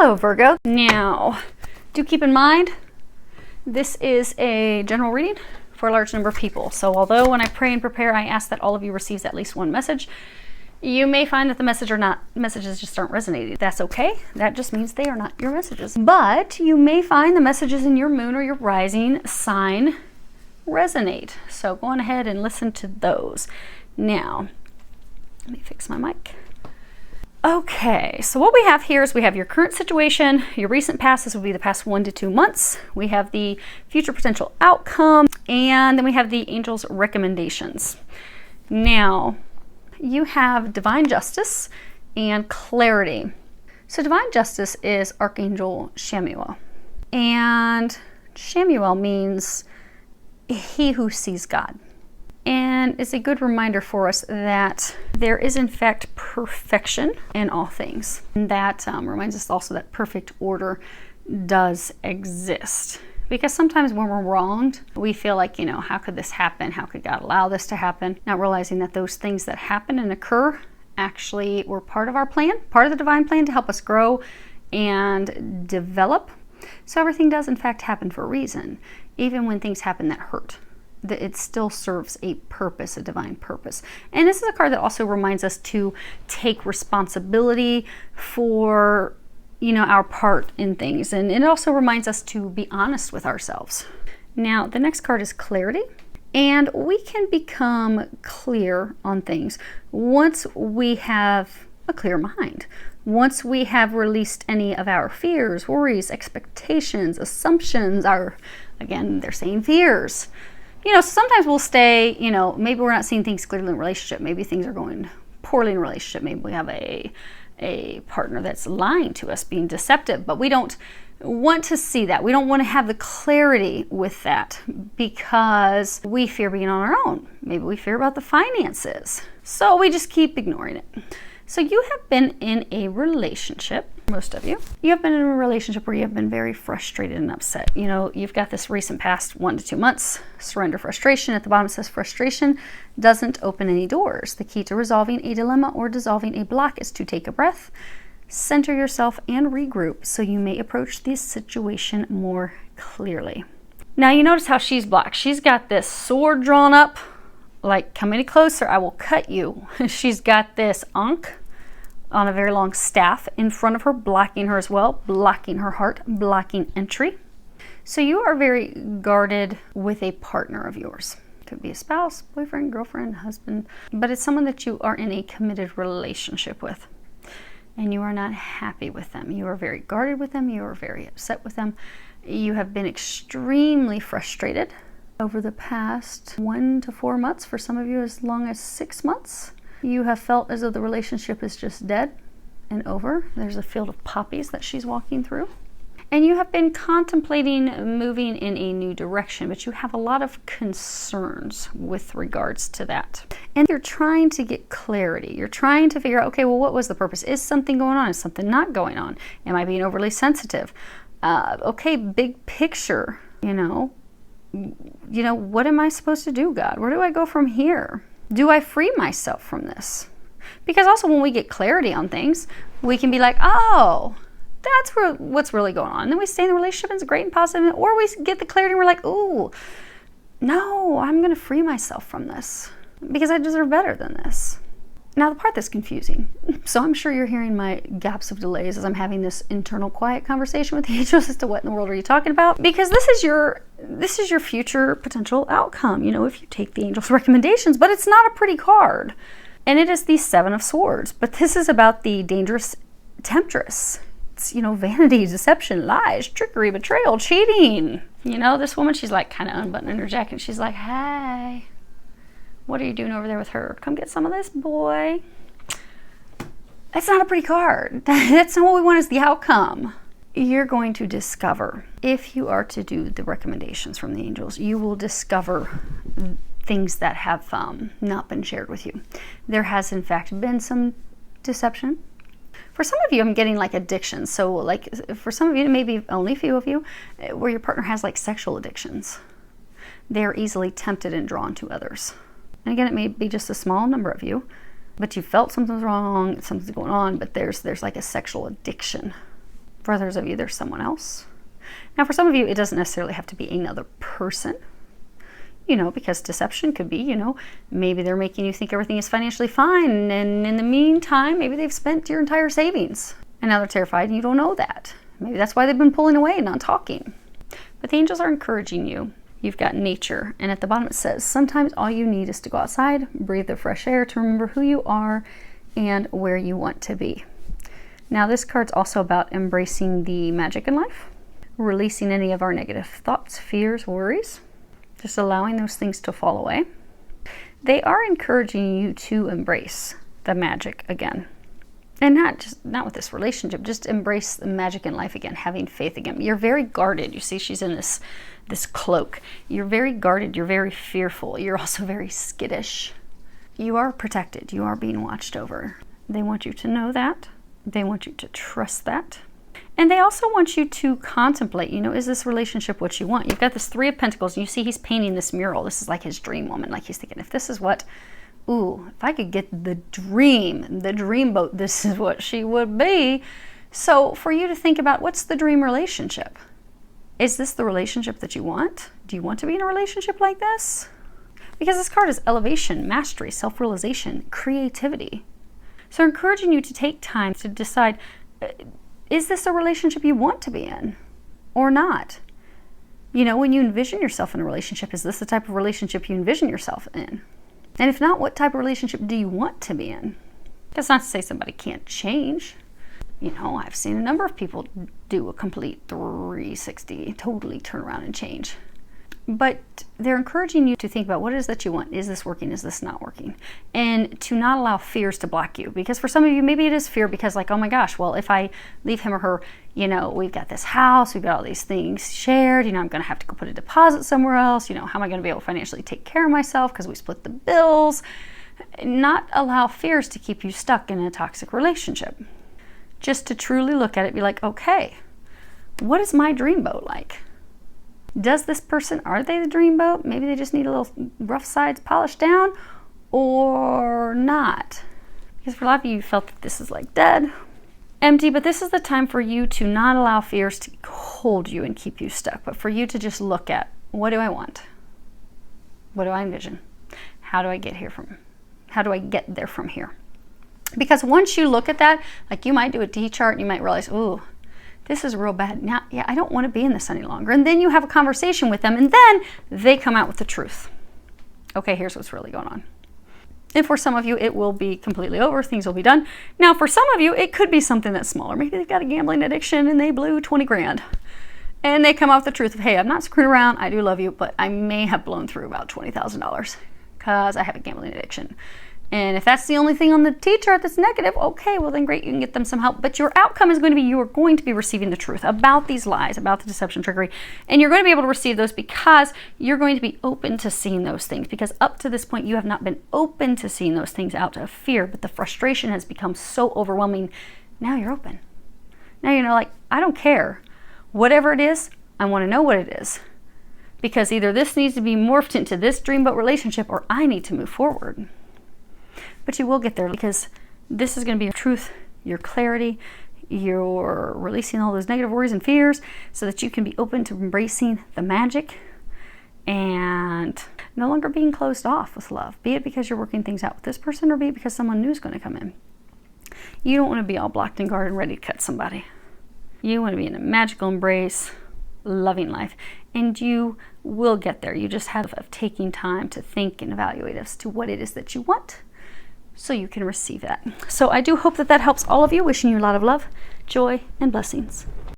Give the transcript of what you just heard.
Hello, Virgo. Now, do keep in mind, this is a general reading for a large number of people. So although when I pray and prepare, I ask that all of you receives at least one message, you may find that the messages just aren't resonating. That's okay. That just means they are not your messages. But you may find the messages in your moon or your rising sign resonate. So go on ahead and listen to those. Now, let me fix my mic. Okay, so what we have here is we have your current situation, your recent past, this will be the past 1 to 2 months. We have the future potential outcome, and then we have the angel's recommendations. Now, you have divine justice and clarity. So divine justice is Archangel Chamuel. And Chamuel means he who sees God. And it's a good reminder for us that there is in fact perfection in all things. And that reminds us also that perfect order does exist. Because sometimes when we're wronged, we feel like, how could this happen? How could God allow this to happen? Not realizing that those things that happen and occur actually were part of our plan, part of the divine plan to help us grow and develop. So everything does in fact happen for a reason, even when things happen that hurt. It still serves a purpose, a divine purpose. And this is a card that also reminds us to take responsibility for, our part in things. And it also reminds us to be honest with ourselves. Now, the next card is clarity. And we can become clear on things once we have a clear mind. Once we have released any of our fears, worries, expectations, assumptions, again, they're saying fears. Sometimes we'll stay, maybe we're not seeing things clearly in a relationship. Maybe things are going poorly in a relationship. Maybe we have a partner that's lying to us, being deceptive, but we don't want to see that. We don't want to have the clarity with that because we fear being on our own. Maybe we fear about the finances. So we just keep ignoring it. So you have been in a relationship, most of you. You have been in a relationship where you have been very frustrated and upset. You've got this recent past 1 to 2 months, surrender, frustration. At the bottom it says frustration doesn't open any doors. The key to resolving a dilemma or dissolving a block is to take a breath, center yourself, and regroup so you may approach this situation more clearly. Now you notice how she's blocked. She's got this sword drawn up, like, come any closer, I will cut you. She's got this ankh on a very long staff in front of her, blocking her as well, blocking her heart, blocking entry. So you are very guarded with a partner of yours. Could be a spouse, boyfriend, girlfriend, husband, but it's someone that you are in a committed relationship with. And you are not happy with them. You are very guarded with them. You are very upset with them. You have been extremely frustrated over the past 1 to 4 months, for some of you as long as 6 months. You have felt as though the relationship is just dead and over. There's a field of poppies that she's walking through. And you have been contemplating moving in a new direction, but you have a lot of concerns with regards to that. And you're trying to get clarity. You're trying to figure out, okay, well, what was the purpose? Is something going on? Is something not going on? Am I being overly sensitive? Okay, big picture, what am I supposed to do, God? Where do I go from here? Do I free myself from this? Because also when we get clarity on things, we can be like, oh, that's what's really going on. And then we stay in the relationship and it's great and positive. Or we get the clarity and we're like, ooh, no, I'm going to free myself from this because I deserve better than this. Now, the part that's confusing, so I'm sure you're hearing my gaps of delays as I'm having this internal quiet conversation with the angels as to what in the world are you talking about? Because this is your future potential outcome, if you take the angel's recommendations, but it's not a pretty card. And it is the 7 of Swords, but this is about the dangerous temptress. It's, vanity, deception, lies, trickery, betrayal, cheating. This woman, she's like kind of unbuttoning her jacket. She's like, hey, what are you doing over there with her? Come get some of this, boy. That's not a pretty card. That's not what we want as the outcome. You're going to discover, if you are to do the recommendations from the angels, you will discover things that have not been shared with you. There has, in fact, been some deception. For some of you, I'm getting like addictions. So like for some of you, maybe only a few of you, where your partner has like sexual addictions. They're easily tempted and drawn to others. And again, it may be just a small number of you, but you felt something's wrong, something's going on, but there's like a sexual addiction. For others of you, there's someone else. Now, for some of you, it doesn't necessarily have to be another person, because deception could be, maybe they're making you think everything is financially fine. And in the meantime, maybe they've spent your entire savings and now they're terrified and you don't know that. Maybe that's why they've been pulling away, not talking. But the angels are encouraging you. You've got nature. And at the bottom it says, sometimes all you need is to go outside, breathe the fresh air, to remember who you are and where you want to be. Now, this card's also about embracing the magic in life, releasing any of our negative thoughts, fears, worries, just allowing those things to fall away. They are encouraging you to embrace the magic again. And not with this relationship, just embrace the magic in life again, having faith again. You're very guarded. You see, she's in this cloak. You're very guarded. You're very fearful. You're also very skittish. You are protected. You are being watched over. They want you to know that. They want you to trust that. And they also want you to contemplate, is this relationship what you want? You've got this Three of Pentacles, and you see he's painting this mural. This is like his dream woman. Like he's thinking, if this is what, if I could get the dream boat, this is what she would be. So for you to think about, what's the dream relationship? Is this the relationship that you want? Do you want to be in a relationship like this? Because this card is elevation, mastery, self-realization, creativity. So encouraging you to take time to decide, is this a relationship you want to be in or not? When you envision yourself in a relationship, is this the type of relationship you envision yourself in? And if not, what type of relationship do you want to be in? That's not to say somebody can't change. I've seen a number of people do a complete 360, totally turn around and change. But they're encouraging you to think about what it is that you want. Is this working? Is this not working? And to not allow fears to block you. Because for some of you, maybe it is fear because oh my gosh, well, if I leave him or her, we've got this house, we've got all these things shared, I'm going to have to go put a deposit somewhere else. How am I going to be able to financially take care of myself because we split the bills? Not allow fears to keep you stuck in a toxic relationship. Just to truly look at it, be like, okay, what is my dream boat like? Does this person, are they the dream boat? Maybe they just need a little rough sides polished down, or not. Because for a lot of you, you felt that this is like dead, empty, but this is the time for you to not allow fears to hold you and keep you stuck, but for you to just look at, what do I want? What do I envision? How do I get there from here? Because once you look at that, like you might do a D chart and you might realize, ooh, this is real bad. Now, I don't want to be in this any longer. And then you have a conversation with them and then they come out with the truth. Okay, here's what's really going on. And for some of you, it will be completely over. Things will be done. Now, for some of you, it could be something that's smaller. Maybe they've got a gambling addiction and they blew 20 grand. And they come out with the truth of, hey, I'm not screwing around. I do love you, but I may have blown through about $20,000 because I have a gambling addiction. And if that's the only thing on the T chart that's negative, okay, well then great, you can get them some help. But your outcome is going to be, you are going to be receiving the truth about these lies, about the deception, trickery. And you're going to be able to receive those because you're going to be open to seeing those things. Because up to this point, you have not been open to seeing those things out of fear. But the frustration has become so overwhelming. Now you're open. Now you're like, I don't care. Whatever it is, I want to know what it is. Because either this needs to be morphed into this dreamboat relationship or I need to move forward. But you will get there because this is going to be your truth, your clarity, you're releasing all those negative worries and fears so that you can be open to embracing the magic and no longer being closed off with love. Be it because you're working things out with this person or be it because someone new is going to come in. You don't want to be all blocked and guarded and ready to cut somebody. You want to be in a magical embrace, loving life. And you will get there. You just have taking time to think and evaluate as to what it is that you want, so you can receive that. So I do hope that helps all of you. Wishing you a lot of love, joy, and blessings.